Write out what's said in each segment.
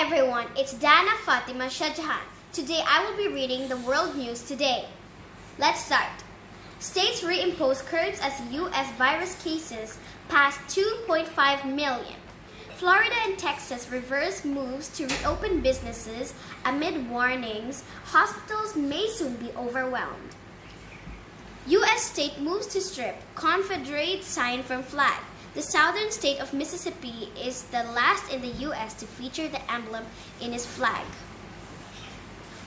everyone, it's Dana Fatima Shahjahan. Today I will be reading the world news today. Let's start. States reimpose curbs as U.S. virus cases pass 2.5 million. Florida and Texas reverse moves to reopen businesses amid warnings hospitals may soon be overwhelmed. U.S. state moves to strip Confederate sign from flag. The southern state of Mississippi is the last in the U.S. to feature the emblem in its flag.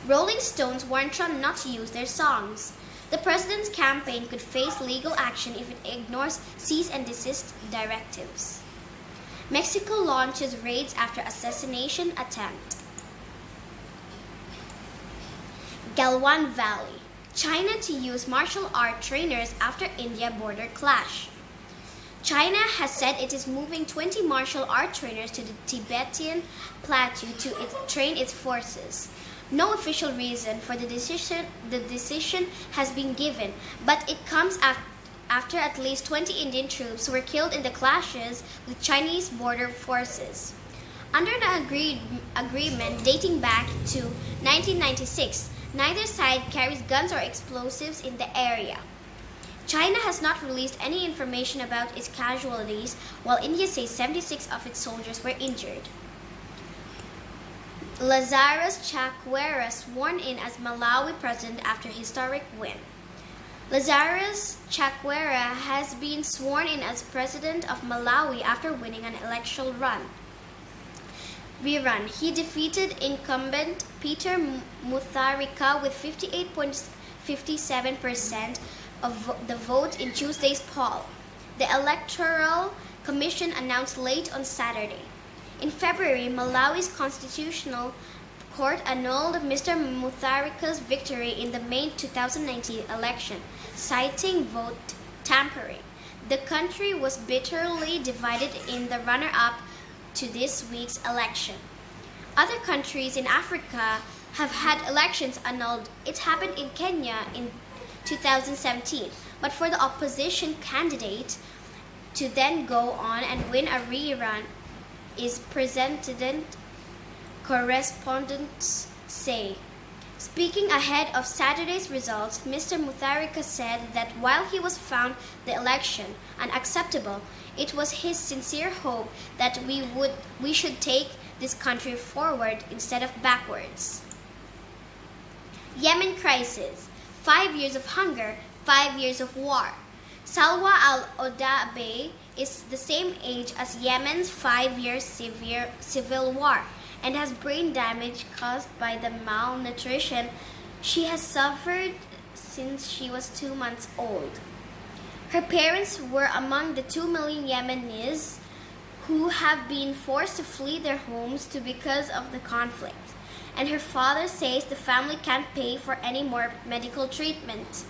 Rolling Stones warn Trump not to use their songs. The president's campaign could face legal action if it ignores cease and desist directives. Mexico launches raids after assassination attempt. Galwan Valley. China to use martial art trainers after India border clash. China has said it is moving 20 martial art trainers to the Tibetan plateau to train its forces. No official reason for the decision has been given, but it comes after at least 20 Indian troops were killed in the clashes with Chinese border forces. Under an agreement dating back to 1996, neither side carries guns or explosives in the area. China has not released any information about its casualties, while India says 76 of its soldiers were injured. Lazarus Chakwera sworn in as Malawi president after historic win. Lazarus Chakwera has been sworn in as president of Malawi after winning an electoral rerun. He defeated incumbent Peter Mutharika with 58.57% of the vote in Tuesday's poll, the Electoral Commission announced late on Saturday. In February, Malawi's Constitutional Court annulled Mr. Mutharika's victory in the May 2019 election, citing vote tampering. The country was bitterly divided in the runner-up to this week's election. Other countries in Africa have had elections annulled. It happened in Kenya in 2017, but for the opposition candidate to then go on and win a rerun, is president correspondents say. Speaking ahead of Saturday's results, Mr. Mutharika said that while he was found the election unacceptable, it was his sincere hope that we should take this country forward instead of backwards. Yemen crisis. 5 years of hunger, 5 years of war. Salwa al-Oda Bey is the same age as Yemen's 5-year severe civil war and has brain damage caused by the malnutrition she has suffered since she was 2 months old. Her parents were among the 2 million Yemenis who have been forced to flee their homes because of the conflict, and her father says the family can't pay for any more medical treatment.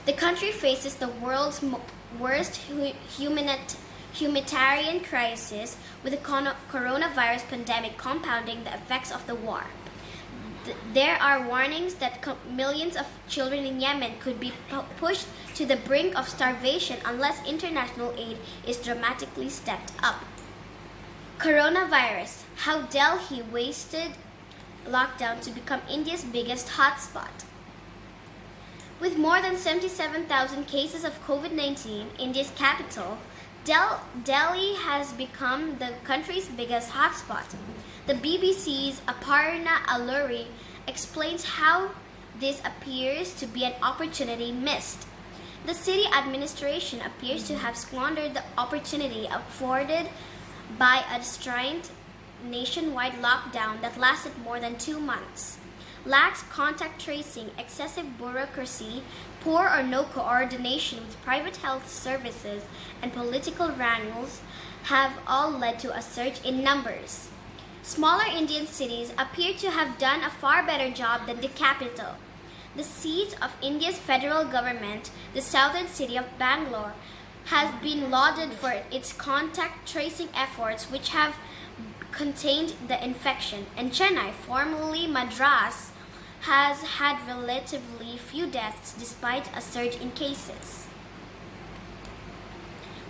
The country faces the world's worst humanitarian crisis, with the coronavirus pandemic compounding the effects of the war. There are warnings that millions of children in Yemen could be pushed to the brink of starvation unless international aid is dramatically stepped up. Coronavirus. How Delhi wasted lockdown to become India's biggest hotspot. With more than 77,000 cases of COVID-19, India's capital, Delhi has become the country's biggest hotspot. The BBC's Aparna Alluri explains how this appears to be an opportunity missed. The city administration appears to have squandered the opportunity afforded by a stringent nationwide lockdown that lasted more than 2 months. Lax contact tracing, excessive bureaucracy, poor or no coordination with private health services, and political wrangles have all led to a surge in numbers. Smaller Indian cities appear to have done a far better job than the capital. The seat of India's federal government, the southern city of Bangalore, has been lauded for its contact tracing efforts, which have contained the infection, and Chennai, formerly Madras, has had relatively few deaths despite a surge in cases.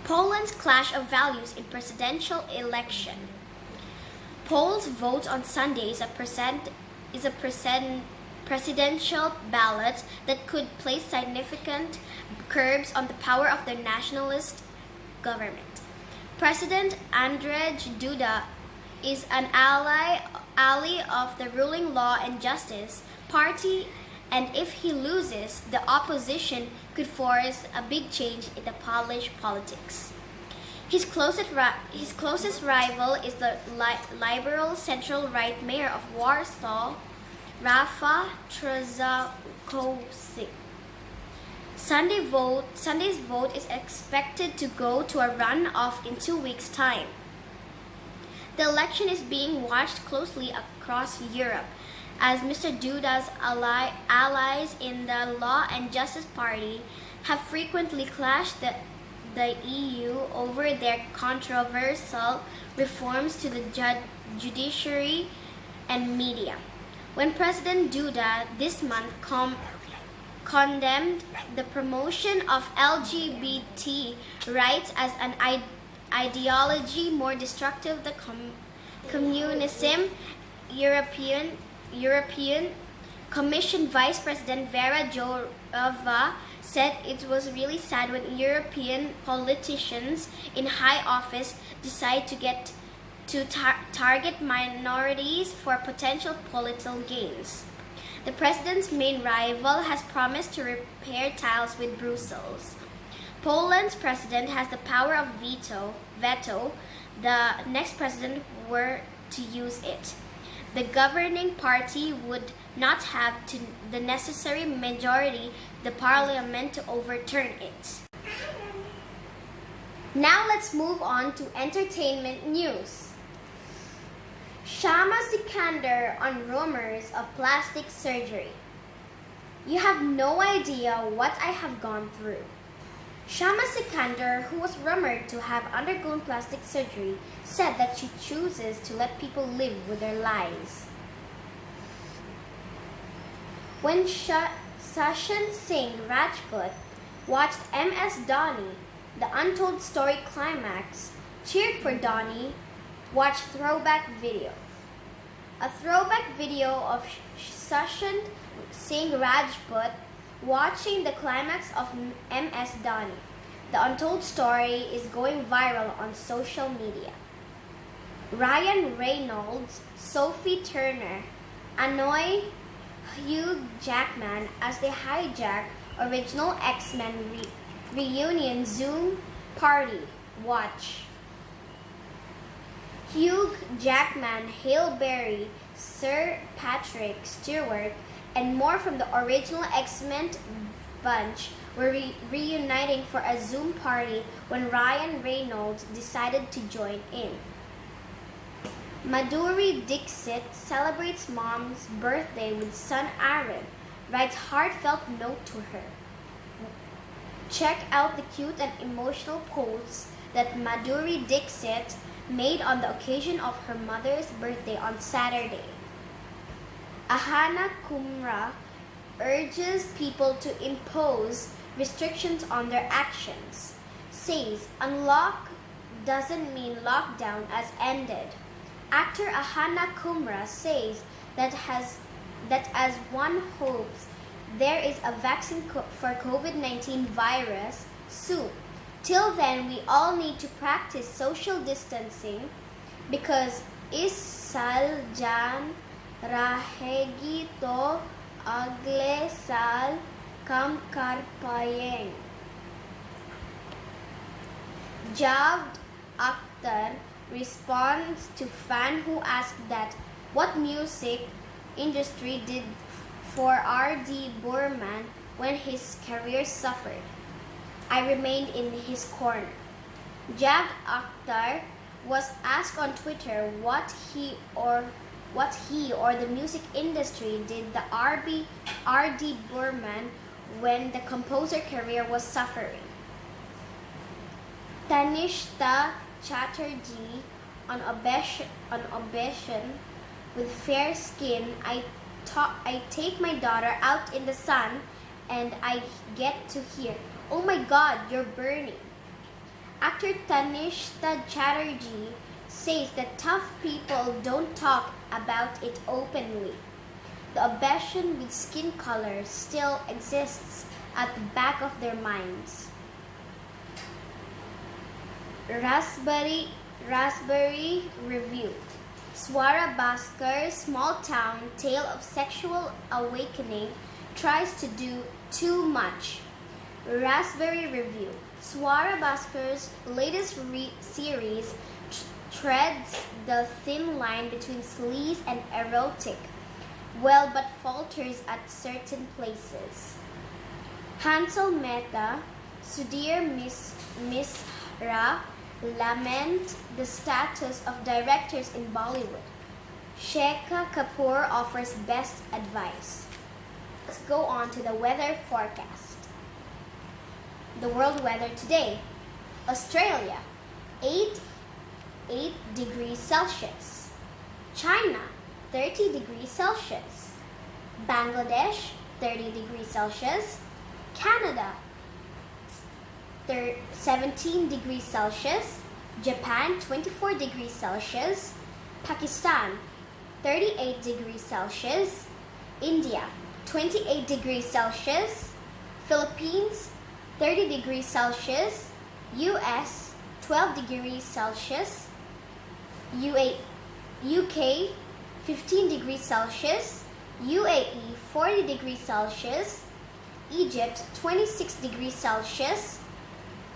Poland's clash of values in presidential election. Polls vote on Sunday is a presidential ballot that could place significant curbs on the power of the nationalist government. President Andrzej Duda is an ally of the ruling Law and Justice Party, and if he loses, the opposition could force a big change in the Polish politics. His closest rival is the liberal central-right mayor of Warsaw, Rafał Trzaskowski. Sunday's vote is expected to go to a runoff in 2 weeks' time. The election is being watched closely across Europe, as Mr. Duda's allies in the Law and Justice Party have frequently clashed the EU over their controversial reforms to the judiciary and media. When President Duda this month condemned the promotion of LGBT rights as an ideology more destructive than communism, European Commission Vice President Vera Jourova said it was really sad when European politicians in high office decide to target minorities for potential political gains. The president's main rival has promised to repair ties with Brussels. Poland's president has the power of veto the next president were to use it. The governing party would not have the necessary majority the parliament to overturn it. Now let's move on to entertainment news. Shama Sikander on rumors of plastic surgery. You have no idea what I have gone through. Shama Sikander, who was rumored to have undergone plastic surgery, said that she chooses to let people live with their lies. When Sachin Singh Rajput watched MS Dhoni, the Untold Story climax, cheered for Dhoni, watched throwback video. A throwback video of Sachin Singh Rajput watching the climax of MS Dhoni, The Untold Story, is going viral on social media. Ryan Reynolds, Sophie Turner annoy Hugh Jackman as they hijack original X-Men reunion Zoom party. Watch. Hugh Jackman, Halle Berry, Sir Patrick Stewart, and more from the original X-Men bunch were reuniting for a Zoom party when Ryan Reynolds decided to join in. Madhuri Dixit celebrates mom's birthday with son Aaron, writes heartfelt note to her. Check out the cute and emotional posts that Madhuri Dixit made on the occasion of her mother's birthday on Saturday. Ahana Kumra urges people to impose restrictions on their actions, says unlock doesn't mean lockdown has ended. Actor Ahana Kumra says that as one hopes there is a vaccine for COVID-19 virus soon. Till then, we all need to practice social distancing because is sal jan rahegi to agle sal kam kar payeng. Javed Akhtar responds to fan who asked that what music industry did for R.D. Burman when his career suffered. I remained in his corner. Javed Akhtar was asked on Twitter what he or the music industry did the R.D. Burman when the composer career was suffering. Tanishta Chatterjee on obsession with fair skin. I take my daughter out in the sun and I get to hear, "Oh my God, you're burning." Actor Tanishta Chatterjee says that tough people don't talk about it openly. The obsession with skin color still exists at the back of their minds. Raspberry Review. Swara Baskar's small-town tale of sexual awakening tries to do too much. Raspberry Review. Swara Baskar's latest series treads the thin line between sleaze and erotic, but falters at certain places. Hansel Mehta, Sudhir Mishra lament the status of directors in Bollywood. Shekha Kapoor offers best advice. Let's go on to the weather forecast. The world weather today. Australia, 8 degrees Celsius. China, 30 degrees Celsius. Bangladesh, 30 degrees Celsius. Canada, 17 degrees Celsius. Japan, 24 degrees Celsius. Pakistan, 38 degrees Celsius. India, 28 degrees Celsius. Philippines, 30 degrees Celsius. US, 12 degrees Celsius. UK, 15 degrees Celsius. UAE, 40 degrees Celsius. Egypt, 26 degrees Celsius.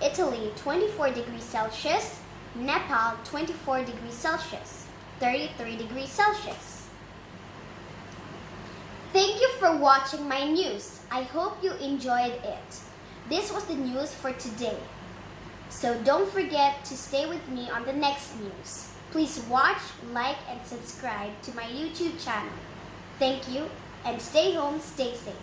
Italy, 24 degrees Celsius. Nepal, 24 degrees Celsius. 33 degrees Celsius. Thank you for watching my news. I hope you enjoyed it. This was the news for today. So don't forget to stay with me on the next news. Please watch, like, and subscribe to my YouTube channel. Thank you, and stay home, stay safe.